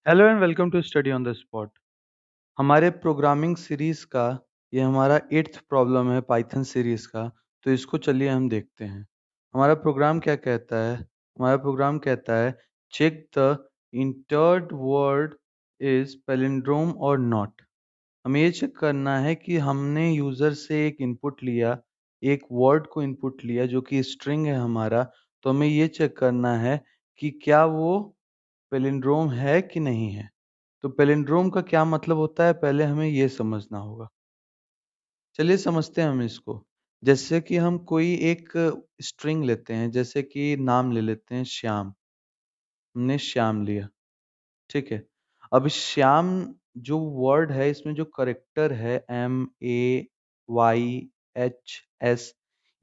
Hello and welcome to study on the spot. हमारे programming series का ये हमारा 8th प्रॉब्लम है पाइथन सीरीज़ का। तो इसको चलिए हम देखते हैं। हमारा प्रोग्राम क्या कहता है? हमारा प्रोग्राम कहता है check the entered word is palindrome or not. हमें ये चेक करना है कि हमने यूज़र से एक इनपुट लिया, एक वर्ड को इनपुट लिया जो कि स्ट्रिंग है हमारा। तो हमें ये चेक करना है कि क्या वो पैलिंड्रोम है कि नहीं है। तो पैलिंड्रोम का क्या मतलब होता है, पहले हमें ये समझना होगा। चलिए समझते हैं हम इसको। जैसे कि हम कोई एक स्ट्रिंग लेते हैं, जैसे कि नाम ले लेते हैं श्याम। हमने श्याम लिया, ठीक है। अब श्याम जो वर्ड है, इसमें जो करेक्टर है MAYHS,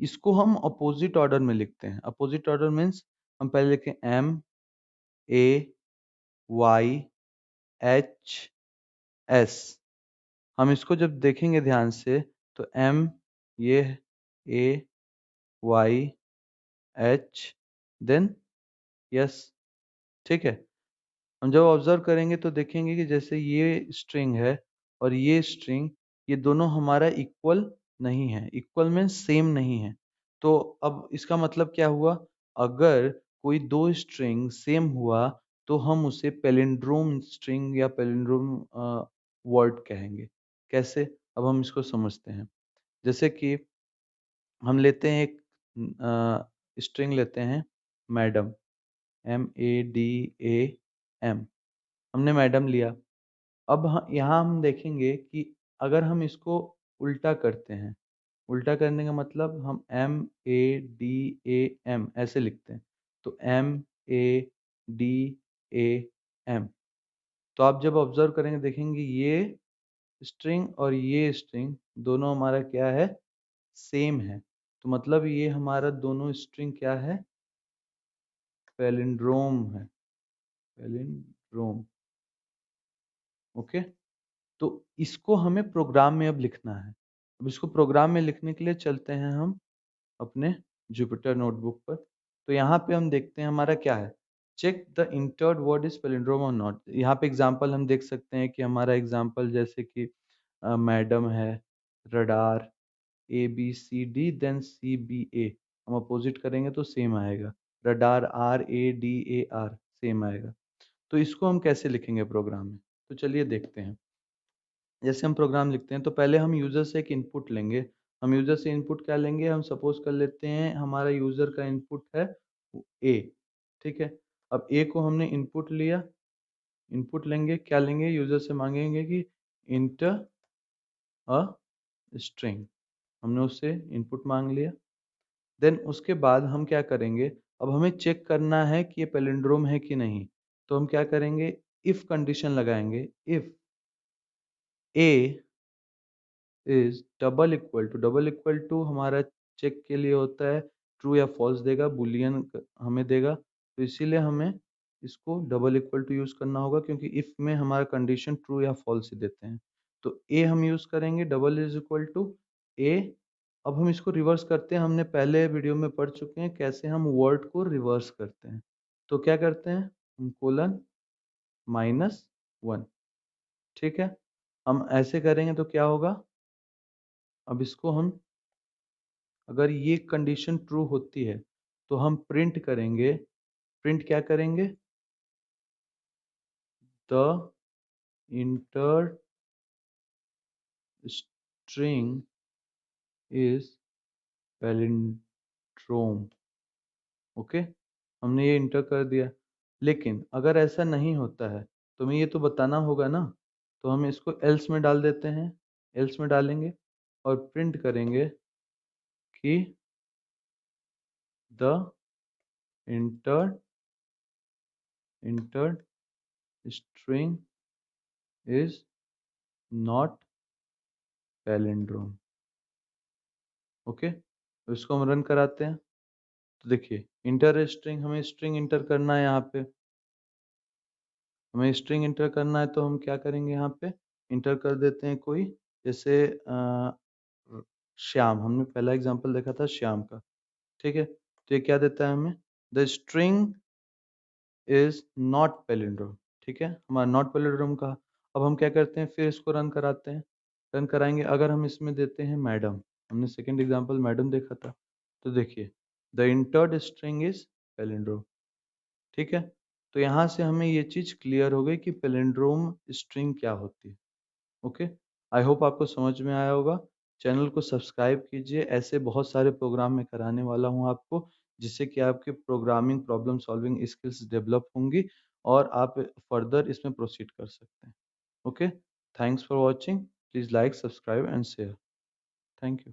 इसको हम अपोजिट ऑर्डर में लिखते हैं। अपोजिट ऑर्डर मीन्स हम पहले लिखें MAYHS। हम इसको जब देखेंगे ध्यान से तो एम, ये ए, वाई, एच, देन यस, ठीक है। हम जब ऑब्जर्व करेंगे तो देखेंगे कि जैसे ये स्ट्रिंग है और ये स्ट्रिंग, ये दोनों हमारा इक्वल नहीं है। इक्वल में सेम नहीं है। तो अब इसका मतलब क्या हुआ? अगर कोई दो स्ट्रिंग सेम हुआ तो हम उसे पैलिंड्रोम स्ट्रिंग या पैलिंड्रोम वर्ड कहेंगे। कैसे? अब हम इसको समझते हैं। जैसे कि हम लेते हैं एक स्ट्रिंग लेते हैं मैडम, MADAM। हमने मैडम लिया। अब यहाँ हम देखेंगे कि अगर हम इसको उल्टा करते हैं, उल्टा करने का मतलब हम MADAM ऐसे लिखते हैं। तो MADAM। तो आप जब ऑब्जर्व करेंगे देखेंगे ये स्ट्रिंग और ये स्ट्रिंग दोनों हमारा क्या है? सेम है। तो मतलब ये हमारा दोनों स्ट्रिंग क्या है? पैलिंड्रोम है। Palindrome, okay. तो इसको हमें प्रोग्राम में अब लिखना है। अब इसको प्रोग्राम में लिखने के लिए चलते हैं हम अपने जुपिटर नोटबुक पर। तो यहाँ पे हम देखते हैं हमारा क्या है, check the entered word is palindrome or not. यहाँ पे एग्जांपल हम देख सकते हैं कि हमारा एग्जांपल जैसे कि मैडम है, रडार, ABCD देन CBA। हम अपोजिट करेंगे तो सेम आएगा। रडार RADAR सेम आएगा। तो इसको हम कैसे लिखेंगे प्रोग्राम में? तो चलिए देखते हैं। जैसे हम प्रोग्राम लिखते हैं तो पहले हम यूज़र से एक इनपुट लेंगे। हम यूज़र से इनपुट क्या लेंगे? हम सपोज कर लेते हैं हमारा यूज़र का इनपुट है ए, ठीक है। अब ए को हमने इनपुट लिया। इनपुट लेंगे, क्या लेंगे? यूज़र से मांगेंगे कि इंटर अ स्ट्रिंग। हमने उससे इनपुट मांग लिया। देन उसके बाद हम क्या करेंगे? अब हमें चेक करना है कि ये पैलिंड्रोम है कि नहीं। तो हम क्या करेंगे? इफ कंडीशन लगाएंगे। If A is double equal to हमारा चेक के लिए होता है ट्रू या फॉल्स देगा, बुलियन हमें देगा। तो इसीलिए हमें इसको डबल इक्वल टू यूज़ करना होगा, क्योंकि इफ में हमारा कंडीशन ट्रू या फॉल्स ही देते हैं। तो ए हम यूज़ करेंगे, डबल इज इक्वल टू ए। अब हम इसको रिवर्स करते हैं। हमने पहले वीडियो में पढ़ चुके हैं कैसे हम वर्ड को रिवर्स करते हैं। तो क्या करते हैं? हम कोलन -1, ठीक है। हम ऐसे करेंगे तो क्या होगा? अब इसको हम, अगर ये कंडीशन ट्रू होती है तो हम प्रिंट करेंगे। प्रिंट क्या करेंगे? The inter string is palindrome, okay. हमने ये इंटर कर दिया। लेकिन अगर ऐसा नहीं होता है तो हमें ये तो बताना होगा ना। तो हम इसको एल्स में डाल देते हैं। एल्स में डालेंगे और प्रिंट करेंगे कि the inter inter string is not palindrome, okay. तो इसको हम रन कराते हैं। तो देखिए इंटर स्ट्रिंग, हमें स्ट्रिंग इंटर करना है। यहाँ पे हमें स्ट्रिंग इंटर करना है तो हम क्या करेंगे? यहाँ पे इंटर कर देते हैं कोई, जैसे श्याम। हमने पहला एग्जांपल देखा था श्याम का, ठीक है। तो ये क्या देता है हमें? The string is not palindrome, ठीक है, हमारा नॉट पैलिंड्रोम का। अब हम क्या करते हैं, फिर इसको रन कराते हैं। रन कराएंगे, अगर हम इसमें देते हैं मैडम, हमने सेकंड एग्जांपल मैडम देखा था, तो देखिए the entered string is palindrome. ठीक है, तो यहाँ से हमें ये चीज क्लियर हो गई कि पैलिंड्रोम स्ट्रिंग क्या होती है। ओके, आई होप आपको समझ में आया होगा। चैनल को सब्सक्राइब कीजिए, ऐसे बहुत सारे प्रोग्राम मैं कराने वाला हूँ आपको, जिससे कि आपके programming problem solving skills develop होंगी और आप फर्दर इसमें प्रोसीड कर सकते हैं। Okay, thanks for watching, please like, subscribe and share. Thank you.